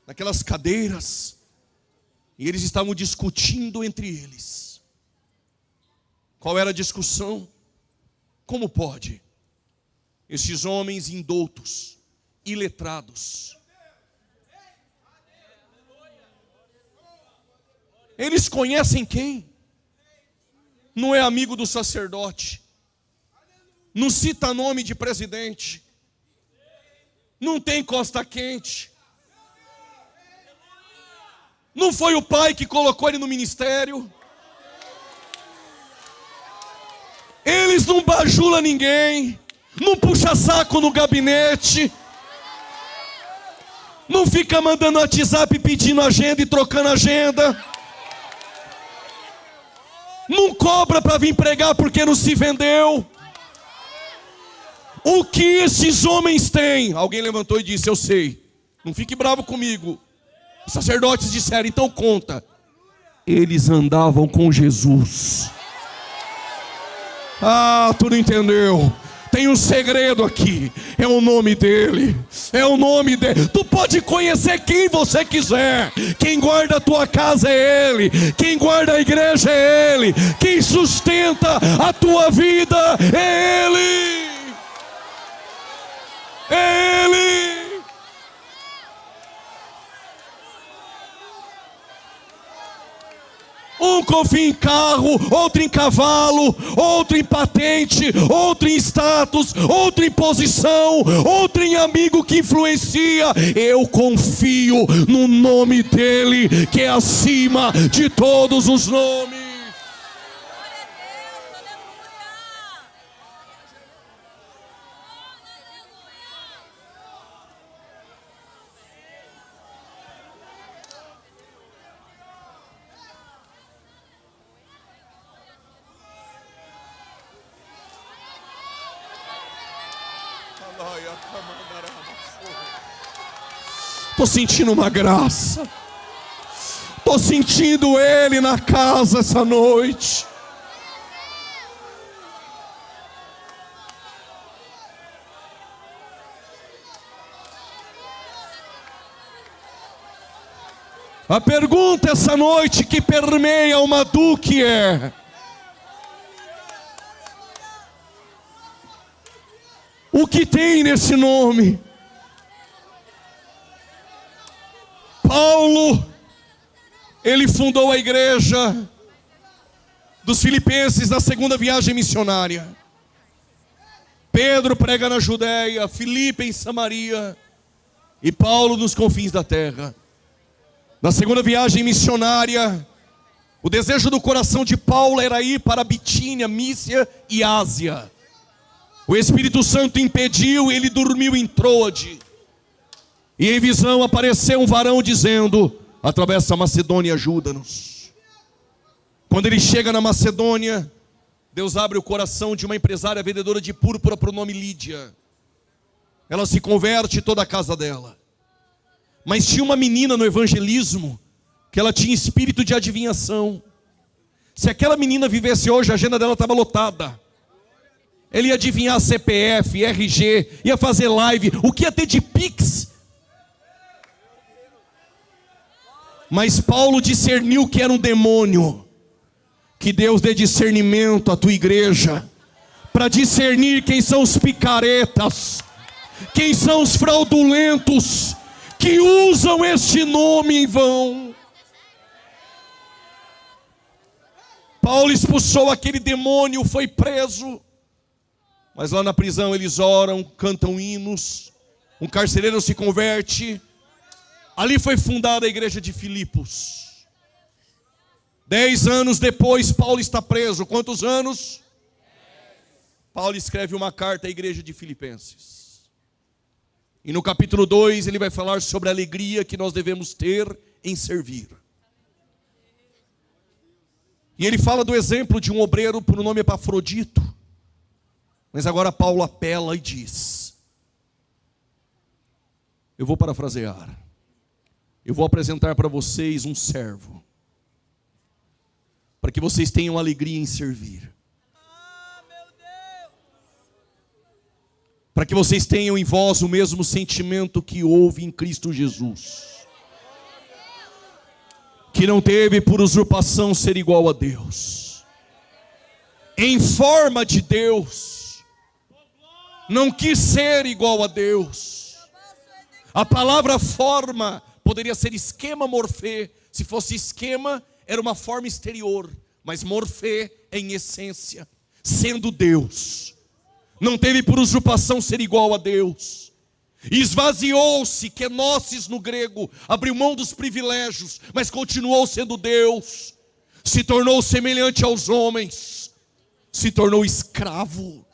naquelas cadeiras e eles estavam discutindo entre eles. Qual era a discussão? Como pode esses homens indoutos, iletrados, eles conhecem quem? Não é amigo do sacerdote, não cita nome de presidente, não tem costa quente, não foi o pai que colocou ele no ministério, eles não bajulam ninguém, não puxa saco no gabinete, não fica mandando WhatsApp pedindo agenda e trocando agenda, não cobra para vir pregar porque não se vendeu. O que esses homens têm? Alguém levantou e disse: eu sei. Não fique bravo comigo. Os sacerdotes disseram: então conta. Eles andavam com Jesus. Ah, tu não entendeu? Tem um segredo aqui. É o nome dele. É o nome dele. Tu pode conhecer quem você quiser. Quem guarda a tua casa é ele. Quem guarda a igreja é ele. Quem sustenta a tua vida é ele. É ele. Um confia em carro, outro em cavalo, outro em patente, outro em status, outro em posição, outro em amigo que influencia. Eu confio no nome dele, que é acima de todos os nomes. Estou sentindo uma graça. Estou sentindo ele na casa essa noite. A pergunta essa noite que permeia uma duque é: o que tem nesse nome? Paulo, ele fundou a igreja dos Filipenses na segunda viagem missionária. Pedro prega na Judéia, Filipe em Samaria e Paulo nos confins da terra. Na segunda viagem missionária, o desejo do coração de Paulo era ir para Bitínia, Mísia e Ásia. O Espírito Santo impediu, ele dormiu em Troade. E em visão apareceu um varão dizendo: atravessa a Macedônia e ajuda-nos. Quando ele chega na Macedônia, Deus abre o coração de uma empresária vendedora de púrpura por nome Lídia. Ela se converte e toda a casa dela. Mas tinha uma menina no evangelismo que ela tinha espírito de adivinhação. Se aquela menina vivesse hoje, a agenda dela estava lotada. Ele ia adivinhar CPF, RG, ia fazer live, o que ia ter de Pix. Mas Paulo discerniu que era um demônio. Que Deus dê discernimento à tua igreja, para discernir quem são os picaretas, quem são os fraudulentos, que usam este nome em vão. Paulo expulsou aquele demônio, foi preso. Mas lá na prisão eles oram, cantam hinos. Um carcereiro se converte. Ali foi fundada a igreja de Filipos. 10 anos depois, Paulo está preso. Quantos anos? Paulo escreve uma carta à igreja de Filipenses. E no capítulo 2 ele vai falar sobre a alegria que nós devemos ter em servir. E ele fala do exemplo de um obreiro por nome Epafrodito. Mas agora Paulo apela e diz: eu vou parafrasear. Eu vou apresentar para vocês um servo, para que vocês tenham alegria em servir. Para que vocês tenham em vós o mesmo sentimento que houve em Cristo Jesus, que não teve por usurpação ser igual a Deus, em forma de Deus, não quis ser igual a Deus. A palavra forma poderia ser esquema, morfê. Se fosse esquema, era uma forma exterior, mas morfê é em essência, sendo Deus. Não teve por usurpação ser igual a Deus. Esvaziou-se, kenosis no grego, abriu mão dos privilégios, mas continuou sendo Deus. Se tornou semelhante aos homens, se tornou escravo,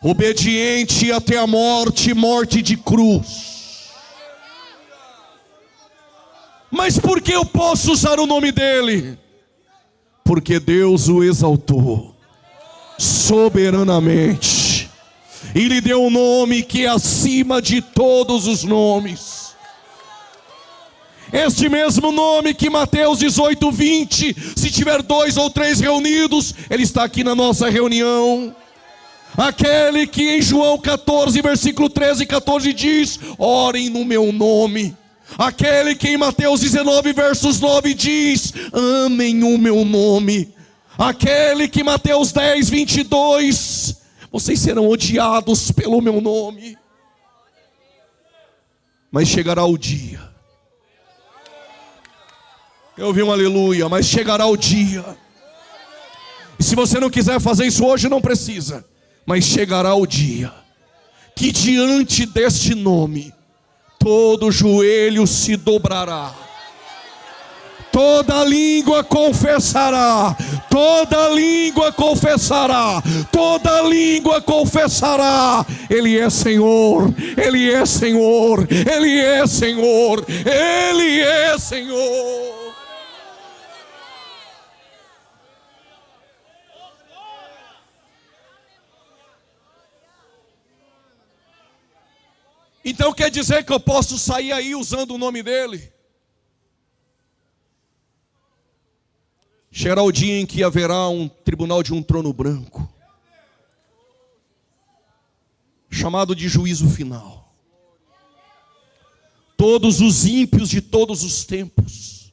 obediente até a morte, morte de cruz. Mas por que eu posso usar o nome dele? Porque Deus o exaltou soberanamente e lhe deu um nome que é acima de todos os nomes. Este mesmo nome que Mateus 18:20, se tiver 2 ou 3 reunidos, ele está aqui na nossa reunião. Aquele que em João 14, versículo 13 e 14 diz: orem no meu nome. Aquele que em Mateus 19, versos 9 diz: amem o meu nome. Aquele que em Mateus 10, 22, vocês serão odiados pelo meu nome. Mas chegará o dia. Eu ouvi um aleluia. Mas chegará o dia. E se você não quiser fazer isso hoje, não precisa. Mas chegará o dia que diante deste nome todo joelho se dobrará, toda língua confessará, toda língua confessará, toda língua confessará: Ele é Senhor, Ele é Senhor, Ele é Senhor, Ele é Senhor. Então quer dizer que eu posso sair aí usando o nome dele? Chegará o dia em que haverá um tribunal de um trono branco, chamado de juízo final. Todos os ímpios de todos os tempos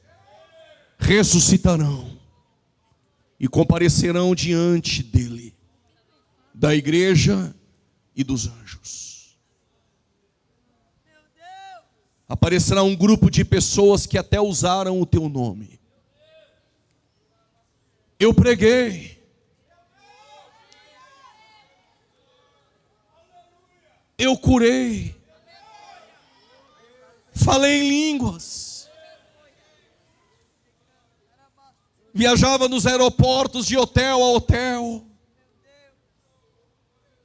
ressuscitarão e comparecerão diante dele, da igreja e dos anjos. Aparecerá um grupo de pessoas que até usaram o teu nome. Eu preguei, eu curei, falei em línguas, viajava nos aeroportos de hotel a hotel,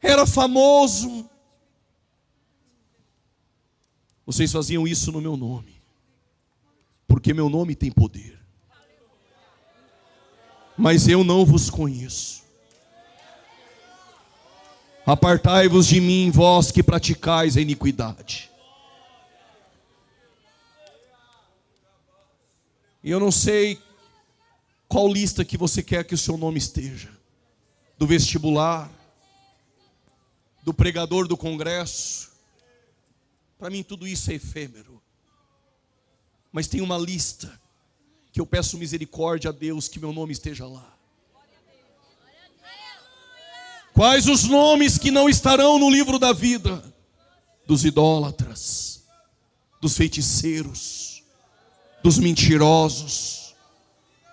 era famoso. Vocês faziam isso no meu nome, porque meu nome tem poder. Mas eu não vos conheço. Apartai-vos de mim, vós que praticais a iniquidade. E eu não sei qual lista que você quer que o seu nome esteja. Do vestibular, do pregador do congresso. Para mim tudo isso é efêmero. Mas tem uma lista que eu peço misericórdia a Deus que meu nome esteja lá. Quais os nomes que não estarão no livro da vida? Dos idólatras, dos feiticeiros, dos mentirosos,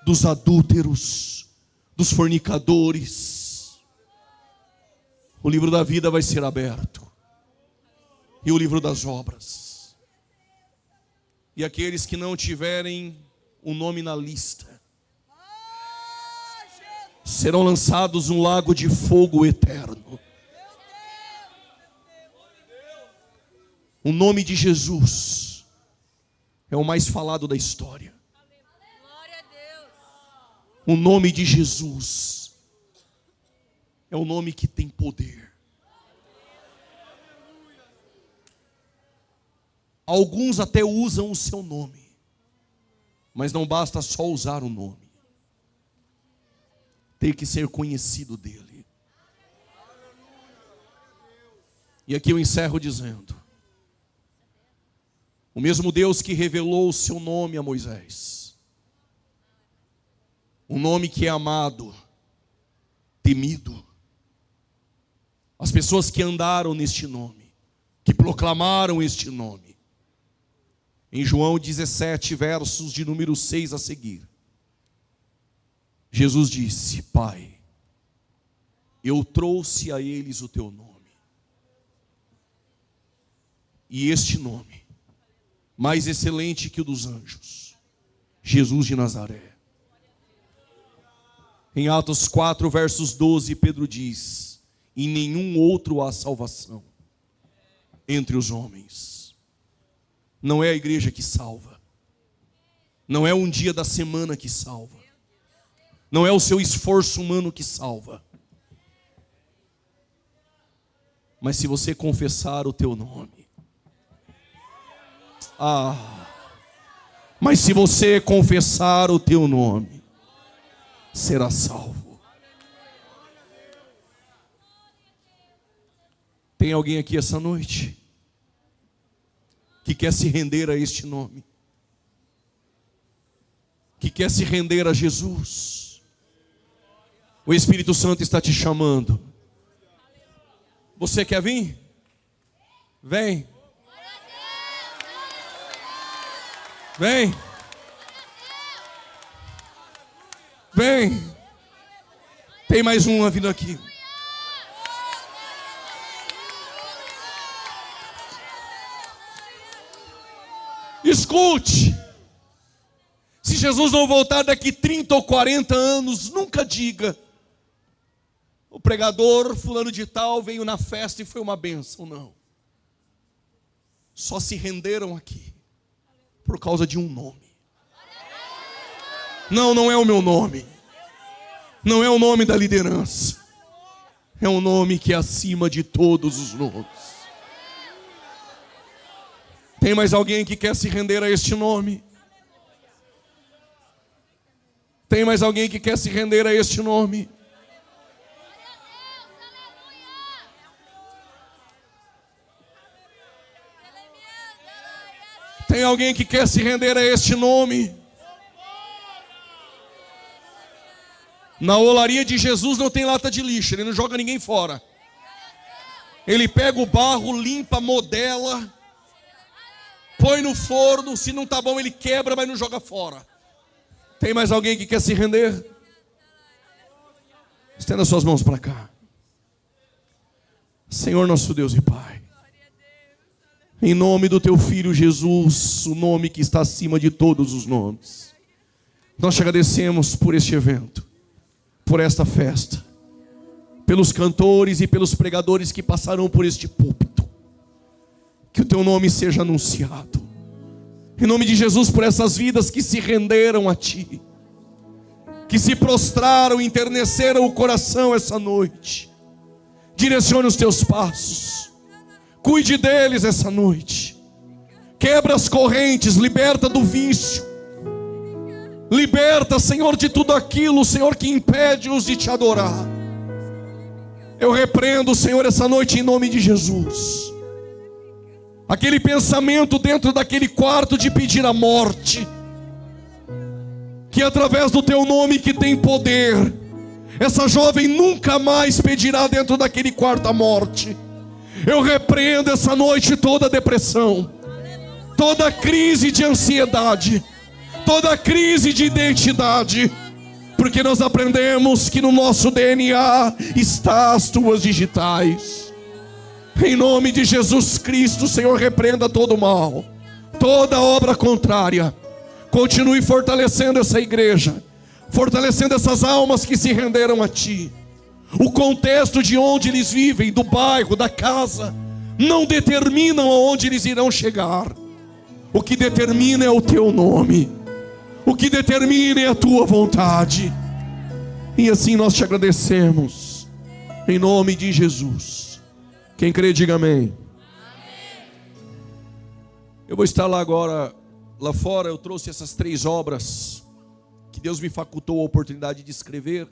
dos adúlteros, dos fornicadores. O livro da vida vai ser aberto. E o livro das obras. E aqueles que não tiverem o nome na lista, serão lançados no lago de fogo eterno. O nome de Jesus é o mais falado da história. Glória a Deus. O nome de Jesus é o nome que tem poder. Alguns até usam o seu nome, mas não basta só usar o nome. Tem que ser conhecido dele. E aqui eu encerro dizendo: o mesmo Deus que revelou o seu nome a Moisés, um nome que é amado, temido, as pessoas que andaram neste nome, que proclamaram este nome. Em João 17, versos de número 6 a seguir, Jesus disse: Pai, eu trouxe a eles o teu nome, e este nome, mais excelente que o dos anjos, Jesus de Nazaré. Em Atos 4, versos 12, Pedro diz: em nenhum outro há salvação entre os homens. Não é a igreja que salva, não é um dia da semana que salva, não é o seu esforço humano que salva. Mas se você confessar o teu nome, mas se você confessar o teu nome, será salvo. Tem alguém aqui essa noite que quer se render a este nome, que quer se render a Jesus? O Espírito Santo está te chamando. Você quer vir? Vem. Vem. Vem. Tem mais uma vindo aqui. Escute. Se Jesus não voltar daqui 30 ou 40 anos, nunca diga: o pregador fulano de tal veio na festa e foi uma bênção. Não. Só se renderam aqui por causa de um nome. Não é o meu nome. Não é o nome da liderança. É um nome que é acima de todos os nomes. Tem mais alguém que quer se render a este nome? Tem mais alguém que quer se render a este nome? Tem alguém que quer se render a este nome? Na olaria de Jesus não tem lata de lixo, ele não joga ninguém fora. Ele pega o barro, limpa, modela, põe no forno, se não está bom ele quebra, mas não joga fora. Tem mais alguém que quer se render? Estenda suas mãos para cá. Senhor nosso Deus e Pai, em nome do Teu Filho Jesus, o nome que está acima de todos os nomes, nós te agradecemos por este evento, por esta festa, pelos cantores e pelos pregadores que passarão por este púlpito. Que o Teu nome seja anunciado. Em nome de Jesus, por essas vidas que se renderam a Ti, que se prostraram, enterneceram o coração essa noite. Direcione os Teus passos. Cuide deles essa noite. Quebra as correntes, liberta do vício. Liberta, Senhor, de tudo aquilo, Senhor, que impede-os de Te adorar. Eu repreendo, Senhor, essa noite em nome de Jesus. Aquele pensamento dentro daquele quarto de pedir a morte, que através do Teu nome que tem poder, essa jovem nunca mais pedirá dentro daquele quarto a morte. Eu repreendo essa noite toda depressão, toda crise de ansiedade, toda crise de identidade, porque nós aprendemos que no nosso DNA está as Tuas digitais. Em nome de Jesus Cristo, Senhor, repreenda todo mal, toda obra contrária. Continue fortalecendo essa igreja, fortalecendo essas almas que se renderam a Ti. O contexto de onde eles vivem, do bairro, da casa, não determinam aonde eles irão chegar. O que determina é o Teu nome. O que determina é a Tua vontade. E assim nós Te agradecemos, em nome de Jesus. Quem crê, diga amém. Eu vou estar lá agora, lá fora. Eu trouxe essas 3 obras que Deus me facultou a oportunidade de escrever.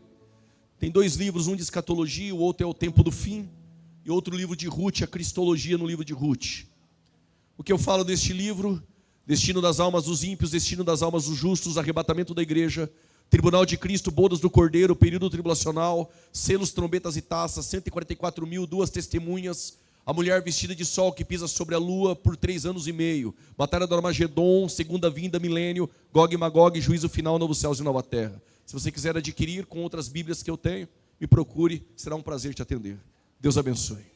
Tem 2 livros, um de escatologia, o outro é o tempo do fim, e outro livro de Ruth, a cristologia no livro de Ruth. O que eu falo deste livro: destino das almas dos ímpios, destino das almas dos justos, arrebatamento da igreja, tribunal de Cristo, bodas do Cordeiro, período tribulacional, selos, trombetas e taças, 144.000, 2 testemunhas, a mulher vestida de sol que pisa sobre a lua por 3 anos e meio, batalha do Armagedon, segunda vinda, milênio, Gog e Magog, juízo final, novo céus e nova terra. Se você quiser adquirir com outras bíblias que eu tenho, me procure, será um prazer te atender. Deus abençoe.